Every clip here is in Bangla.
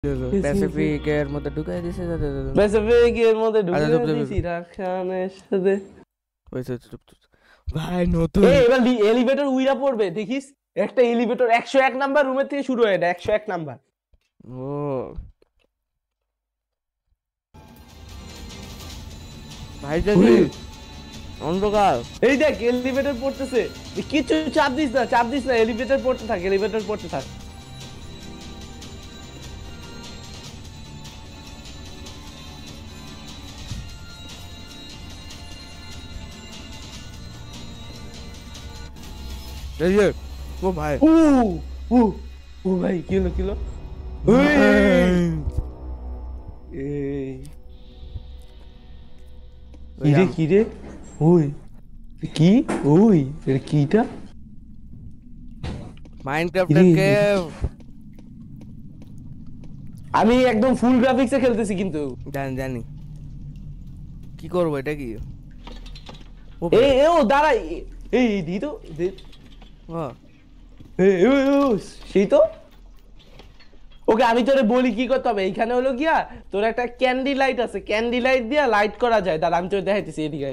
প্যাসিফিকের মধ্যে ঢুকাই দিছে প্যাসিফিকের মধ্যে আচ্ছা, ঢুকে চুপ, দিছি রাখানের সাথে। ভাই নতুন এবার এলিভেটর উইরা পড়বে দেখিস। একটা এলিভেটর 101 নাম্বার রুমের থেকে শুরু হয়, এটা 101 নাম্বার। ও ভাই দেখি অন্ধকার। এই দেখ এলিভেটর পড়তেছে, কিছু চাপ দিস না, এলিভেটর পড়তে থাক, এলিভেটর পড়তে থাক। এই যে ও ভাই ও ও ও ভাই কি হলো কি হলো? কি রে ওই কি ওই এটা কিটা? মাইনক্রাফটের কেভ। আমি একদম ফুল গ্রাফিক্সে খেলতেছি কিন্তু। জানি কি করবো এটা কি? ও দাঁড়া, এই দি তো সেই তো। ওকে আমি তোরে বলি কি করতে হবে। এইখানে হলো গিয়া তোর একটা ক্যান্ডি লাইট আছে, ক্যান্ডি লাইট দিয়া লাইট করা যায়। দাঁড়া আমি তোরে দেখাইতেছি এদিকে।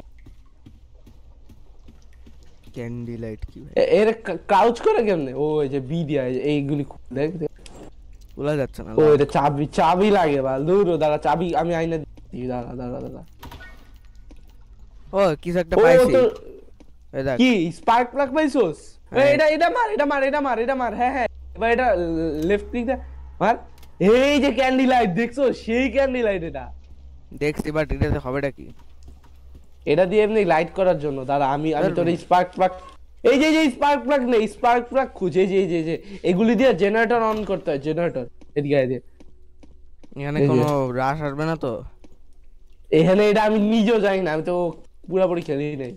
ক্যান্ডি লাইট কি এর ক্রাউচ করে কেমনে? ও এই যে বি দিয়া এইগুলি দেখ খোলা যাচ্ছে না। ও এটা চাবি লাগে বা দূর। দাঁড়া চাবি আমি আইনা দিই। দাঁড়া ও কিছু একটা পাইছি। এই দেখ কি স্পার্ক প্লাগ পাইছোস? এটা মার। হ্যাঁ এবার এটা লেফট ক্লিক দে মার। এই যে ক্যান্ডি লাইট দেখছো, সেই ক্যান্ডি লাইট এটা দেখছি, বাট এটাতে হবেটা কি? এটা দিয়ে এমনি লাইট করার জন্য। দাঁড়া আমি তোর স্পার্ক প্লাগ, এই যে স্পার্ক প্লাগ নেই, স্পার্ক প্লাগ খুঁজে যে এগুলি দিয়ে জেনারেটর অন করতে হয়। জেনারেটর এদিকে দিয়ে এখানে কোনো রাশ আসবে না তো? এখানে এটা আমি নিজেও জানি না, আমি তো পুরোপুরি খেলি নাই।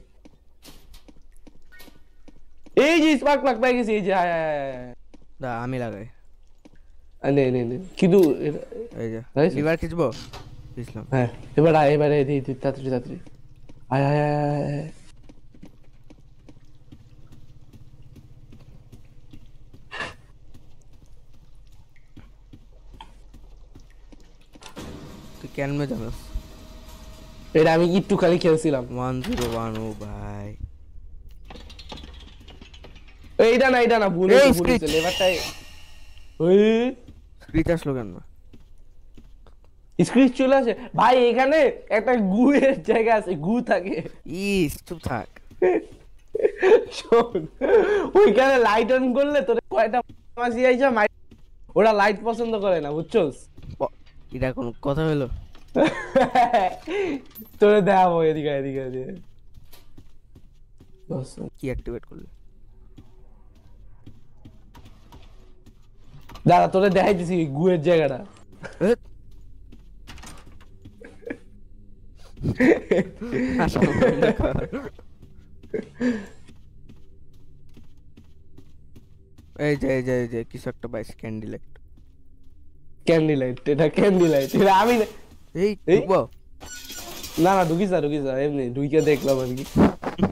এই যে স্পার্ক প্লাগ পাই গেছি, এই যে দা আমি লাগাই। নে কিন্তু এই যে লিভার খিচবো বুঝলাম। হ্যাঁ এবারে তাড়াতাড়ি আয় তুই কেন মে জানাস? এটা আমি একটু খালি খেলছিলাম। 101 ও ভাই এইটা না ভুলে লেভারটাই। ওই স্ক্রিচ আসলো কেন? স্ক্রিচ চলে আসে ভাই। এখানে একটা গুয়ের জায়গা আছে, গু থাকে। চুপ থাক। শোন, ওইখানে লাইট অন করলে তোর কয়টা মাসি আইছে, ওরা লাইট পছন্দ করে না, বুঝছস? এটা কোন কথা হলো? তোরে দেখাবো এদিকে কি অ্যাক্টিভেট করলি? দাঁড়া তোরে দেখাইতেছি গুয়ের জায়গাটা। এই যে কিছু একটা পাইছি। ক্যান্ডি লাইট এটা ক্যান্ডি লাইট। এটা আমি এই ঢুকবো না ঢুকিস না এমনি ঢুকে দেখলাম আর কি।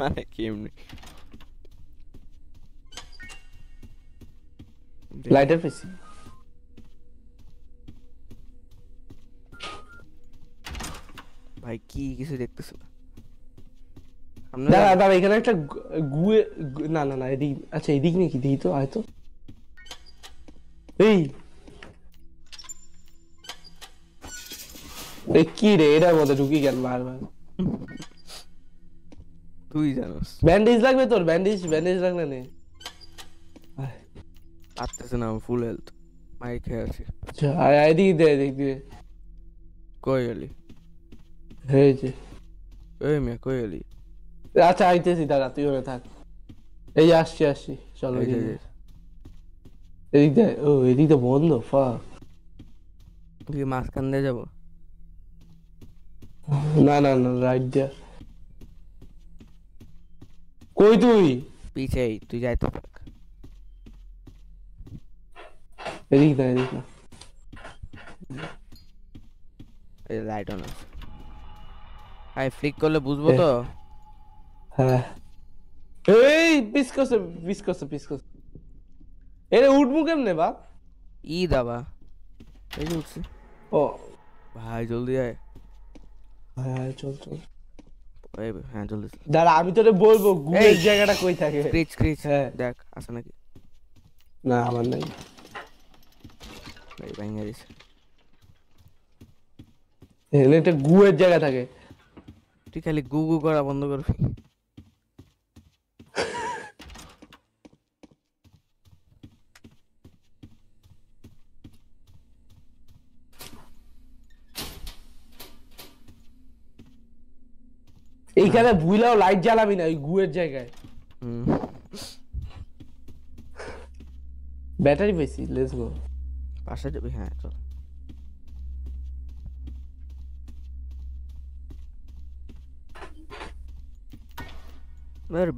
মানে কি এমনি লাইটার পেছি। ভাই কি কিছু দেখতেছ? দাঁড়া এখানে একটা গুয়ে না এদিক। আচ্ছা এদিক নাকি দিই তো হয়তো। এই কি রে, এটার মধ্যে ঢুকি কেন বারবার? তুই জানোস। ব্যান্ডেজ লাগবে তোর? ব্যান্ডেজ লাগলে নে। আসতেছে না, ফুল হেলথ। মাই খেয়ে আছি। আচ্ছা এদিক দে কই গেলি? এই যে এই মেয়ে কই গেলি? আচ্ছা আইতেছি, দাঁড়া তুই ওখানে থাক। এই যে আসছি চলো এদিক দে। ও এদিক তো বন্ধ। ফাক, তুই মাঝখান দিয়ে যাবো? না রাইট দিয়া। কই তুই? পিছেই তুই যাইতে পার। এদিক না এই লাইট অন আছে। হাই ফ্লিক করলে বুঝবো তো? হ্যাঁ এই পিস করছে। এরে উঠবো কেমনে বা? দাবা এই যে উঠছি ও ভাই জলদি আয় হ্যাঁ চল চল হ্যাঁ জলদি দাঁড়া আমি তোরে বলবো গুয়ের জায়গাটা কই থাকে স্ক্রিচ স্ক্রিচ হ্যাঁ দেখ আছে নাকি না আমার নাই ভাই ভাঙা দিছে এখানে একটা গুয়ের জায়গা থাকে তুই খালি গু গু করা বন্ধ করবি এইখানে ভুইলাও লাইট জ্বালাবি না ওই গুয়ের জায়গায় ব্যাটারি বেশি লেটস গো পাশে যাবি হ্যাঁ চল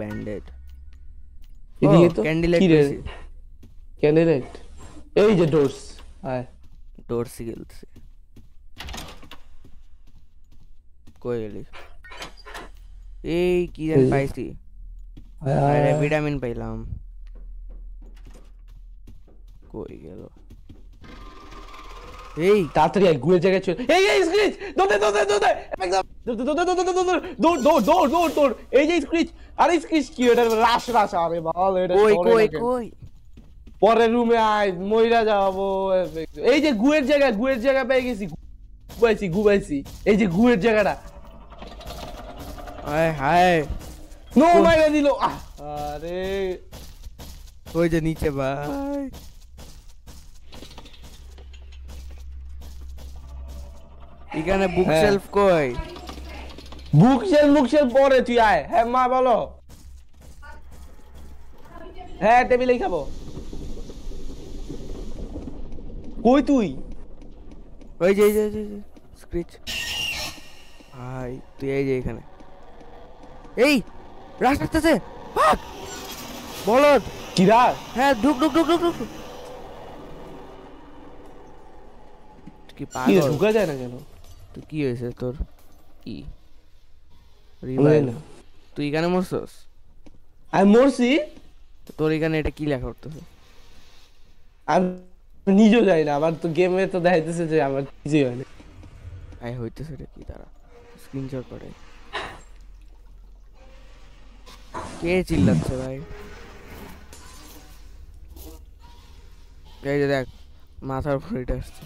ব্যান্ডেড এদিকে তো ক্যান্ডেলাইট কি রে ক্যান্ডেলাইট এই যে ডোরস আয় ডোরস গেলছে কই গেলি এই কি জানি পাইছি আরে ভিটামিন পাইলাম কই গেল এই তাড়াতাড়ি আয় গুয়ের জায়গায় চল এই স্ক্রিচ দৌড় দৌড় এই যে স্ক্রিচ আরে স্ক্রিচ কি এটা রাশ আরে বাল এটা কই কই কই পরে রুমে আয় মইরা যাবো এই যে গুয়ের জায়গা পেয়ে গেছি গুবাইছি এই যে গুয়ের জায়গাটা হায় হায় নো মাইরা দিল আরে ওই যে নিচে ভাই এখানে বুক শেলফ কই বুক শেলফ পরে তুই আয় হ্যাঁ মা বলো হ্যাঁ টেবিলেই খাবো কই তুই ওই যে স্ক্রিচ ভাই তুই এই যে এখানে এই রাশ আসতেছে বলদ কিরা হ্যাঁ ঢুক কি কি পাগল ঢুকা যায় না কেন তুই কি হয়েছে তোর কি বলেন না তুই এখানে মরছস আমি মরছি তোর এখানে এটা কি লেখা করতেছে আমি নিজেও যাই না আমার তো গেমে তো দেখাইতেছে যে আমার কিছুই হয় না আই হইতেছে এটা কি তারা স্ক্রিনশট করে কে চিল্লাচ্ছে ভাই এই যে দেখ মাথার উপর এটা আসছে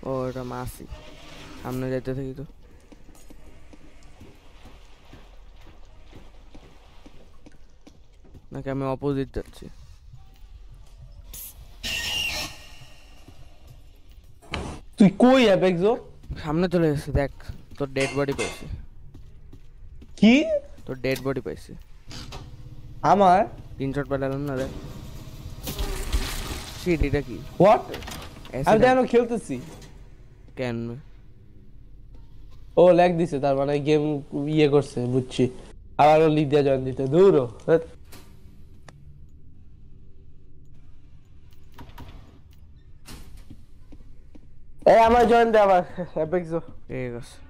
ও এটা মাসি সামনে যাইতে থাকি তো নাকি আমি অপোজিট যাচ্ছি তুই কই অ্যাপেক্সো সামনে চলে এসেছে দেখ তোর ডেড বডি পাইছি কি তোর ডেড বডি পাইছি আমার স্ক্রিনশট পাঠালাম না দেখ শিট এটা কি হোয়াট আমি জানো খেলতেছি কেন ও ল্যাগ দিছে তার মানে গেম ইয়ে করছে বুঝছি আবারও লিখ দিয়ে জয়েন দিতে দূরও এই আমার জয়েন দে আবার অ্যাপেক্সো ঠিক আছে